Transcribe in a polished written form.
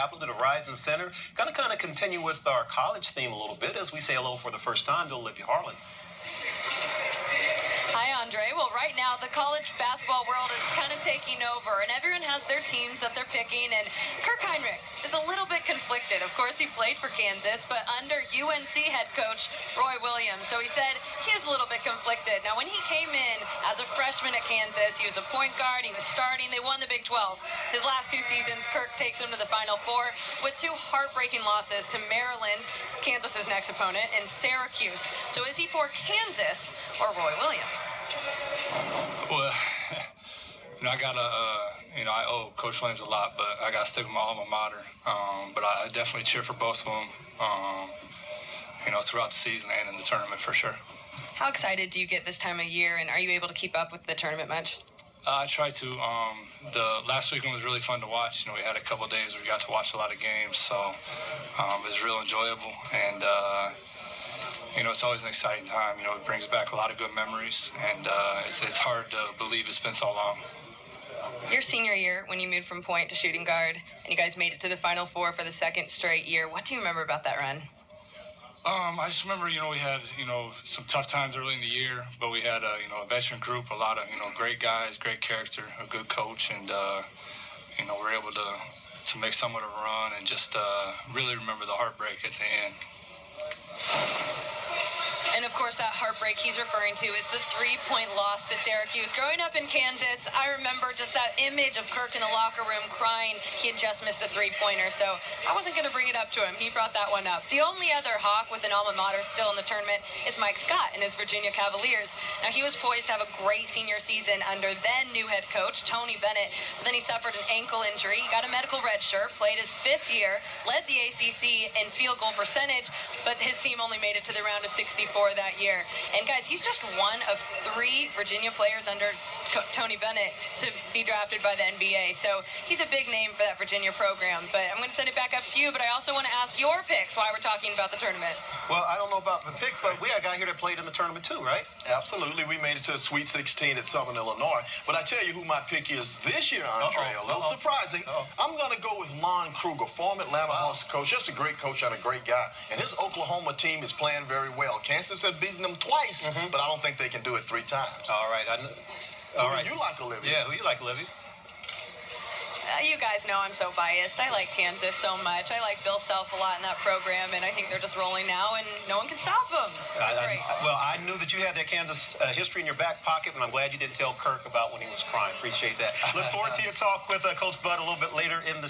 happened to the Rising Center. Gonna kind of continue with our college theme a little bit as we say hello for the first time to Olivia Harlan. Hi, Andre. Well, right now, the college basketball world is kind of taking over, and everyone has their teams that they're picking, and Kirk Hinrich is a little bit conflicted. Of course, he played for Kansas, but under UNC head coach Roy Williams, so he said he is a little bit conflicted. Now, when he came in as a freshman at Kansas, he was a point guard, he was starting, they won the Big 12. His last two seasons, Kirk takes them to the Final Four with two heartbreaking losses to Maryland, Kansas's next opponent, and Syracuse. So is he for Kansas or Roy Williams? Well, I owe Coach Williams a lot, but I got to stick with my alma mater. But I definitely cheer for both of them, throughout the season and in the tournament for sure. How excited do you get this time of year, and are you able to keep up with the tournament much? I try to. The last weekend was really fun to watch. We had a couple of days where we got to watch a lot of games, so it was real enjoyable. And it's always an exciting time. It brings back a lot of good memories, and it's hard to believe it's been so long. Your senior year, when you moved from point to shooting guard, and you guys made it to the Final Four for the second straight year, what do you remember about that run? I just remember, we had, some tough times early in the year, but we had, a veteran group, a lot of, great guys, great character, a good coach, and, we were able to make somewhat of a run and just really remember the heartbreak at the end. And, of course, that heartbreak he's referring to is the three-point loss to Syracuse. Growing up in Kansas, I remember just that image of Kirk in the locker room crying. He had just missed a three-pointer, so I wasn't going to bring it up to him. He brought that one up. The only other Hawk with an alma mater still in the tournament is Mike Scott and his Virginia Cavaliers. Now, he was poised to have a great senior season under then new head coach Tony Bennett, but then he suffered an ankle injury. He got a medical red shirt, played his fifth year, led the ACC in field goal percentage, but his team only made it to the round of 64 that year. And guys, he's just one of three Virginia players under Tony Bennett to be drafted by the NBA. So he's a big name for that Virginia program. But I'm going to send it back up to you. But I also want to ask your picks while we're talking about the tournament. Well, I don't know about the pick, but we had a guy here that played in the tournament too, right? Absolutely. We made it to a Sweet 16 at Southern Illinois. But I tell you who my pick is this year, Andre. A little surprising. I'm going to go with Lon Kruger, former Atlanta Hawks coach. Just a great coach and a great guy. And his Oklahoma team is playing very well. Kansas has beaten them twice, but I don't think they can do it 3 times. All right. All right. You like Olivia? Yeah, who you like, Olivia? You guys know I'm so biased. I like Kansas so much. I like Bill Self a lot in that program, and I think they're just rolling now, and no one can stop them. I knew that you had that Kansas history in your back pocket, and I'm glad you didn't tell Kirk about when he was crying. Appreciate that. Look forward to your talk with Coach Bud a little bit later in the